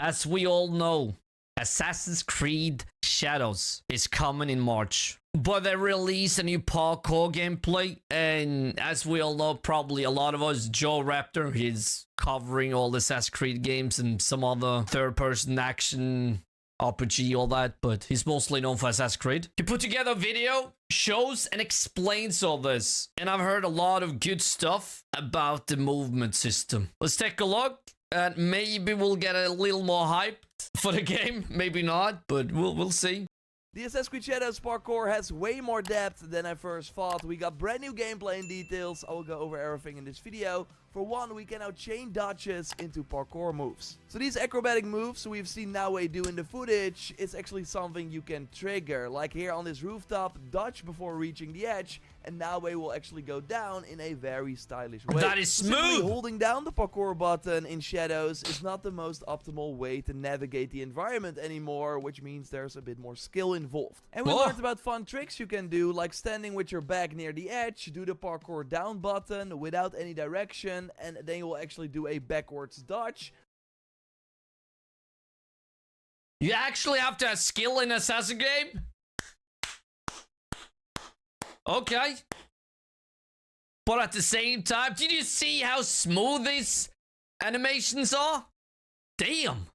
As we all know, Assassin's Creed Shadows is coming in March. But they released a new parkour gameplay, and as we all know, probably a lot of us, JorRaptor, he's covering all the Assassin's Creed games and some other third-person action, RPG, all that, but he's mostly known for Assassin's Creed. He put together a video, shows and explains all this, and I've heard a lot of good stuff about the movement system. Let's take a look, and maybe we'll get a little more hyped for the game. Maybe not, but we'll see. The Assassin's Creed Shadows parkour has way more depth than I first thought. We got brand new gameplay and details. I will go over everything in this video. For one, we can now chain dodges into parkour moves. So these acrobatic moves we've seen Naue do in the footage, it's actually something you can trigger. Like here on this rooftop, dodge before reaching the edge, and Naue will actually go down in a very stylish way. That is smooth! Simply holding down the parkour button in Shadows is not the most optimal way to navigate the environment anymore, which means there's a bit more skill involved. And we learned about fun tricks you can do, like standing with your back near the edge, do the parkour down button without any direction, and then you will actually do a backwards dodge. You actually have to have skill in Assassin game? Okay. But at the same time, did you see how smooth these animations are? Damn.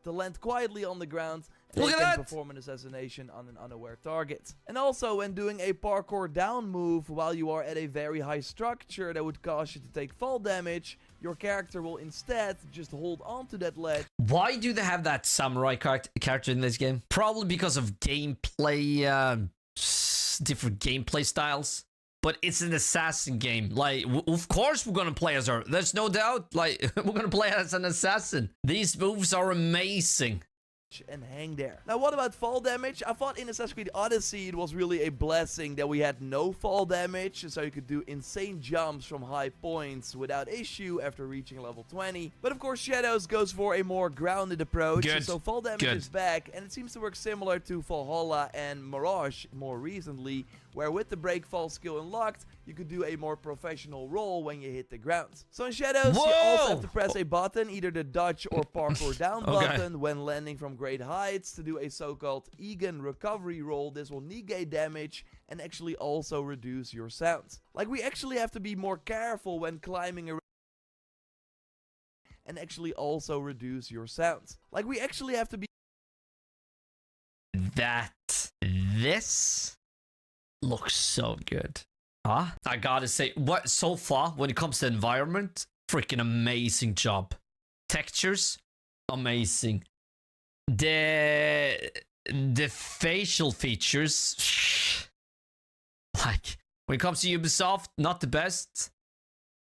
To land quietly on the ground. Look at that! Perform an assassination on an unaware target. And also when doing a parkour down move while you are at a very high structure that would cause you to take fall damage, your character will instead just hold onto that ledge. Why do they have that samurai character in this game? Probably because of gameplay, different gameplay styles. But it's an assassin game. Like, of course we're gonna play as her. There's no doubt. Like, we're gonna play as an assassin. These moves are amazing. And hang there. Now what about fall damage? I thought in Assassin's Creed Odyssey it was really a blessing that we had no fall damage, so you could do insane jumps from high points without issue after reaching level 20. But of course Shadows goes for a more grounded approach, so fall damage is back, and it seems to work similar to Valhalla and Mirage more recently, where with the break fall skill unlocked, you could do a more professional roll when you hit the ground. So in Shadows, you also have to press a button, either the dodge or parkour down button, when landing from great heights to do a so-called Egan recovery roll. This will negate damage and actually also reduce your sound. Like, we actually have to be more careful when climbing around. And actually also reduce your sound. Like, we actually have to be... This looks so good. Huh? I gotta say, what so far when it comes to environment, freaking amazing job. Textures, amazing. The facial features, like when it comes to Ubisoft, not the best.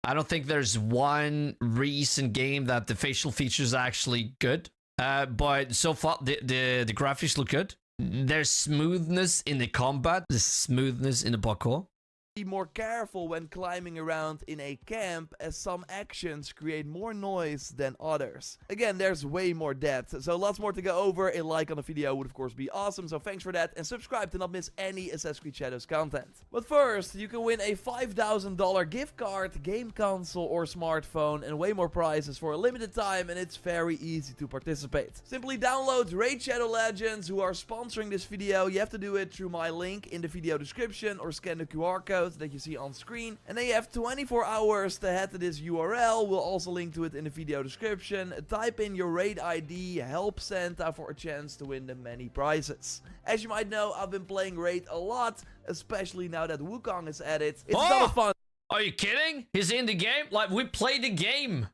I don't think there's one recent game that the facial features are actually good. But so far the graphics look good. There's smoothness in the combat, the smoothness in the parkour. Be more careful when climbing around in a camp, as some actions create more noise than others. Again, there's way more depth, so lots more to go over. A like on the video would of course be awesome, so thanks for that, and subscribe to not miss any Assassin's Creed Shadows content. But first, you can win a $5,000 gift card, game console or smartphone, and way more prizes for a limited time, and it's very easy to participate. Simply download Raid Shadow Legends, who are sponsoring this video. You have to do it through my link in the video description or scan the QR code that you see on screen, and then you have 24 hours to head to this URL. We'll also link to it in the video description. Type in your raid ID, help Santa for a chance to win the many prizes. As you might know, I've been playing Raid a lot, especially now that Wukong is at it. It's a lot of fun. Are you kidding? He's in the game? Like, we played the game.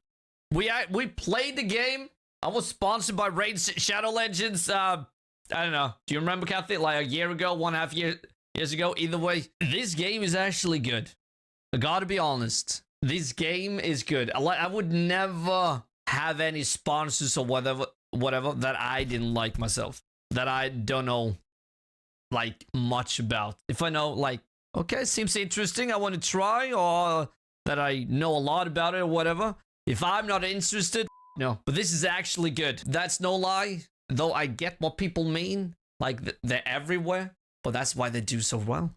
We played the game. I was sponsored by Raid Shadow Legends. I don't know. Do you remember, Kathy? Like a year ago, 1.5 years ago. Either way, this game is actually good. I gotta be honest. This game is good. I would never have any sponsors or whatever that I didn't like myself. That I don't know, like, much about. If I know, like, okay, seems interesting, I want to try, or that I know a lot about it or whatever. If I'm not interested, no. But this is actually good. That's no lie. Though I get what people mean. Like, they're everywhere. But that's why they do so well.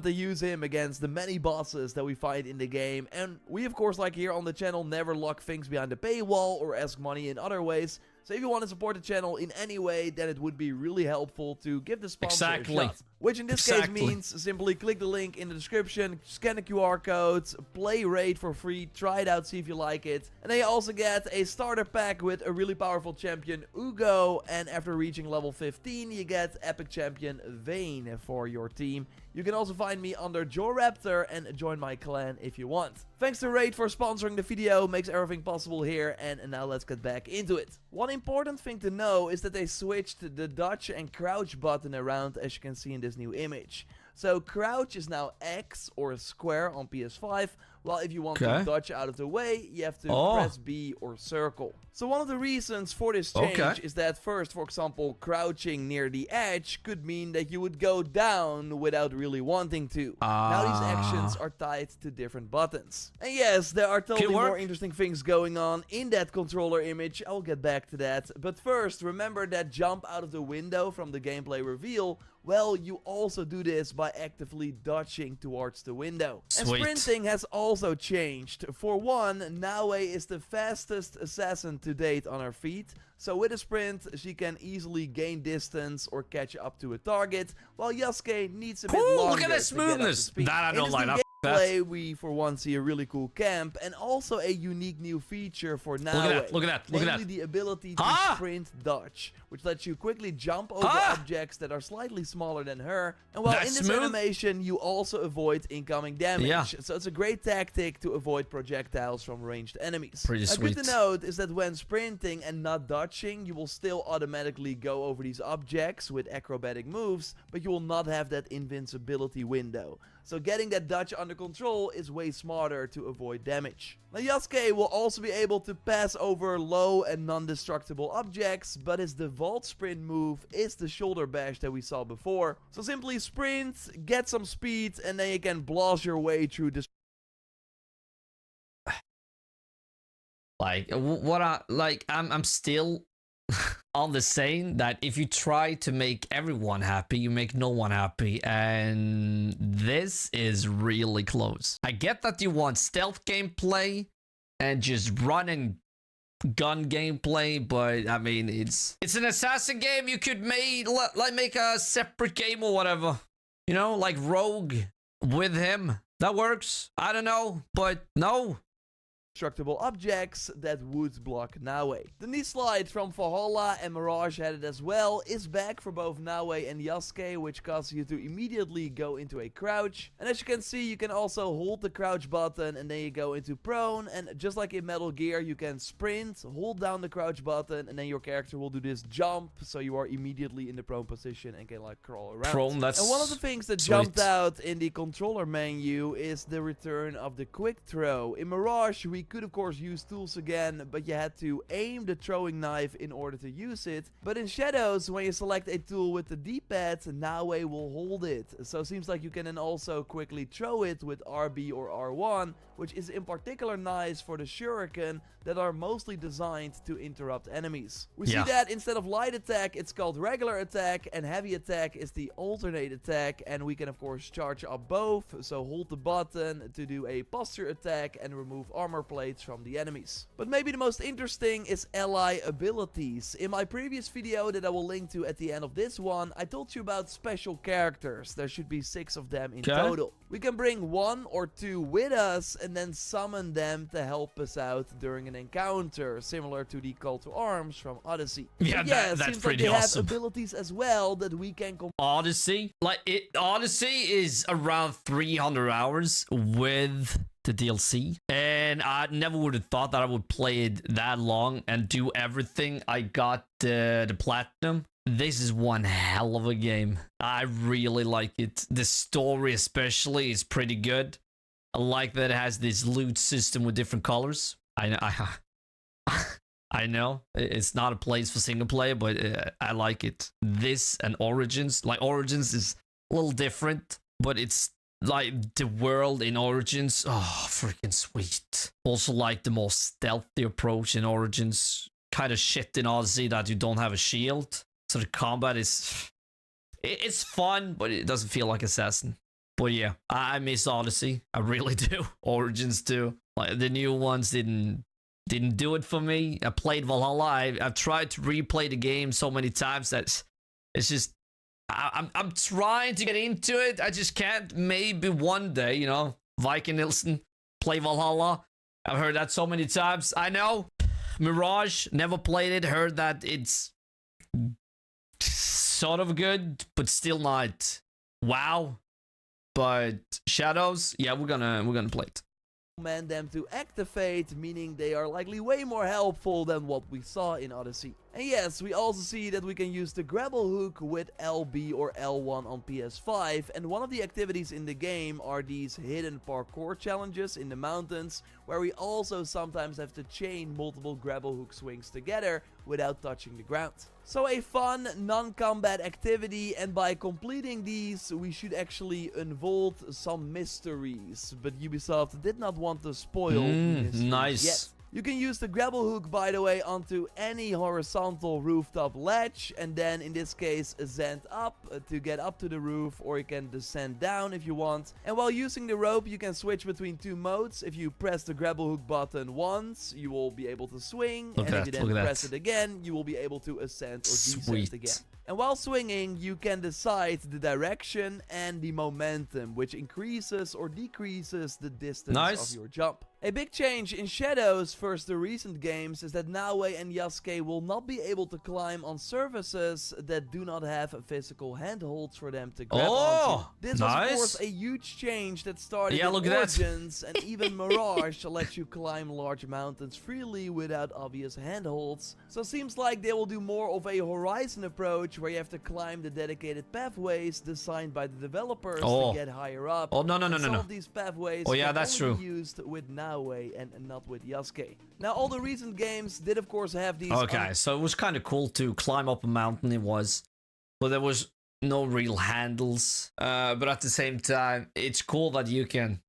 To use him against the many bosses that we find in the game, and we of course, like here on the channel, never lock things behind the paywall or ask money in other ways, So if you want to support the channel in any way, then it would be really helpful to give the sponsor a shot. Which in this case means simply click the link in the description, scan the QR code, play Raid for free, try it out, see if you like it. And then you also get a starter pack with a really powerful champion, Ugo. And after reaching level 15, you get epic champion Vayne for your team. You can also find me under JorRaptor and join my clan if you want. Thanks to Raid for sponsoring the video, makes everything possible here, and now let's get back into it. One important thing to know is that they switched the dodge and crouch button around, as you can see in this new image. So crouch is now X or square on PS5, while if you want to dodge out of the way, you have to press B or circle. So one of the reasons for this change is that first, for example, crouching near the edge could mean that you would go down without really wanting to. Now these actions are tied to different buttons. And yes, there are totally more interesting things going on in that controller image. I'll get back to that. But first, remember that jump out of the window from the gameplay reveal. Well, you also do this by actively dodging towards the window. And sprinting has also changed. For one, Naue is the fastest assassin to date on her feet. So with a sprint, she can easily gain distance or catch up to a target, while Yasuke needs a bit longer. Look at that smoothness! That I don't like. We for one see a really cool camp and also a unique new feature for Naue. Look at that, namely the ability to sprint dodge, which lets you quickly jump over objects that are slightly smaller than her. And while in this animation, you also avoid incoming damage. So it's a great tactic to avoid projectiles from ranged enemies. Pretty sweet. Good to note is that when sprinting and not dodging, you will still automatically go over these objects with acrobatic moves, but you will not have that invincibility window. So getting that dodge under control is way smarter to avoid damage. Now Yasuke will also be able to pass over low and non-destructible objects, but his default sprint move is the shoulder bash that we saw before. So simply sprint, get some speed, and then you can blast your way through the... I'm still on the saying that if you try to make everyone happy, you make no one happy, and this is really close. I get that you want stealth gameplay and just run and gun gameplay, but I mean, it's an assassin game. You could make a separate game or whatever, you know, like Rogue with him. That works. I don't know, but no. Destructible objects that would block Naue. The knee slide from Valhalla and Mirage had it as well is back for both Naue and Yasuke, which causes you to immediately go into a crouch. And as you can see, you can also hold the crouch button and then you go into prone, and just like in Metal Gear, you can sprint, hold down the crouch button, and then your character will do this jump, so you are immediately in the prone position and can like crawl around. Prone, that's and one of the things that jumped out in the controller menu is the return of the quick throw. In Mirage, we could of course use tools again, but you had to aim the throwing knife in order to use it. But in Shadows, when you select a tool with the D-pad, Naue will hold it. So it seems like you can then also quickly throw it with RB or R1, which is in particular nice for the shuriken that are mostly designed to interrupt enemies. We see that instead of light attack, it's called regular attack, and heavy attack is the alternate attack, and we can of course charge up both, so hold the button to do a posture attack and remove armor plates from the enemies. But maybe the most interesting is ally abilities. In my previous video that I will link to at the end of this one, I told you about special characters. There should be 6 of them in total. We can bring 1 or 2 with us and then summon them to help us out during an encounter, similar to the call to arms from Odyssey. Yeah, that's pretty awesome. awesome. Have abilities as well that we can Odyssey? Odyssey is around 300 hours with the DLC, and I never would have thought that I would play it that long and do everything. I got the platinum. This is one hell of a game. I really like it. The story especially is pretty good. I like that it has this loot system with different colors. I know it's not a place for single player, but I like it. This and Origins, like Origins is a little different, but it's like the world in Origins. Oh, freaking sweet. Also like the more stealthy approach in Origins. Kind of shit in Odyssey that you don't have a shield. So the combat is... It's fun, but it doesn't feel like Assassin. But yeah, I miss Odyssey. I really do. Origins too. Like the new ones didn't didn't do it for me. I played Valhalla. I've tried to replay the game so many times that it's just I'm trying to get into it. I just can't. Maybe one day, you know, VikingNilsen, play Valhalla. I've heard that so many times. I know. Mirage, never played it. Heard that it's sort of good, but still not wow. But Shadows, yeah, we're gonna play it. Command them to activate, meaning they are likely way more helpful than what we saw in Odyssey. And yes, we also see that we can use the grapple hook with LB or L1 on PS5, and one of the activities in the game are these hidden parkour challenges in the mountains, where we also sometimes have to chain multiple grapple hook swings together without touching the ground. So a fun, non-combat activity, and by completing these, we should actually unfold some mysteries. But Ubisoft did not want to spoil the mysteries nice. yet. You can use the grapple hook, by the way, onto any horizontal rooftop ledge, and then in this case ascend up to get up to the roof, or you can descend down if you want. And while using the rope, you can switch between two modes. If you press the grapple hook button once, you will be able to swing, and if you then press it again, you will be able to ascend or descend again. And while swinging, you can decide the direction and the momentum, which increases or decreases the distance of your jump. A big change in Shadows versus the recent games is that Naue and Yasuke will not be able to climb on surfaces that do not have physical handholds for them to grab onto. This was of course a huge change that started in Origins, and even Mirage lets you climb large mountains freely without obvious handholds. So it seems like they will do more of a Horizon approach, where you have to climb the dedicated pathways designed by the developers to get higher up. No. Some of these pathways that's only be used with Naue and not with Yasuke. Now, all the recent games did of course have these... Okay, so it was kind of cool to climb up a mountain, it was. But there was no real handles. But at the same time, it's cool that you can...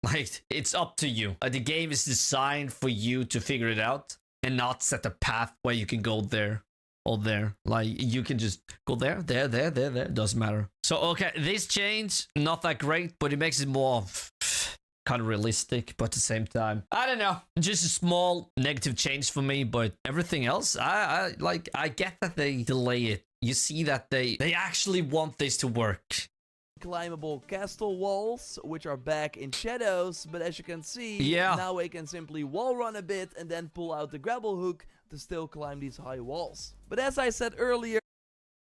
Like, it's up to you. The game is designed for you to figure it out and not set a path where you can go there or there. Like, you can just go there. Doesn't matter. So, okay, this change, not that great, but it makes it more... kind of realistic, but at the same time, I don't know, just a small negative change for me. But everything else, I get that they delay it. You see that they actually want this to work. Climbable castle walls, which are back in Shadows, but as you can see, now we can simply wall run a bit and then pull out the grapple hook to still climb these high walls. But as I said earlier,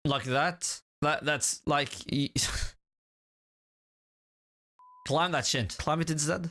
like that's like climb that shit. Climb it instead.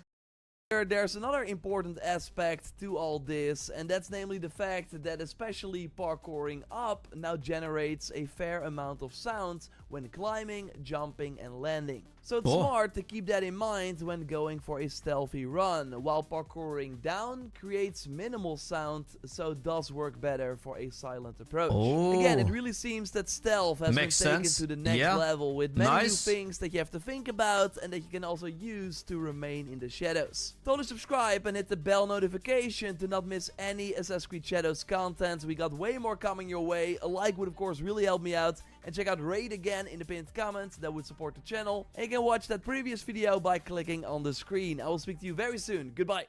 There's another important aspect to all this, and that's namely the fact that especially parkouring up now generates a fair amount of sound when climbing, jumping and landing. So it's smart to keep that in mind when going for a stealthy run, while parkouring down creates minimal sound, so it does work better for a silent approach. Again, it really seems that stealth has been taken to the next level, with many new things that you have to think about and that you can also use to remain in the shadows. Totally subscribe and hit the bell notification to not miss any Assassin's Creed Shadows content. We got way more coming your way. A like would of course really help me out. And check out Raid again in the pinned comment, that would support the channel. And you can watch that previous video by clicking on the screen. I will speak to you very soon. Goodbye.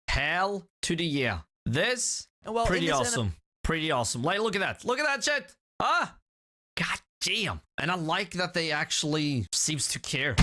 Hell to the yeah. This, pretty awesome. Pretty awesome. Like, look at that. Look at that shit. Ah! God damn. And I like that they actually seems to care.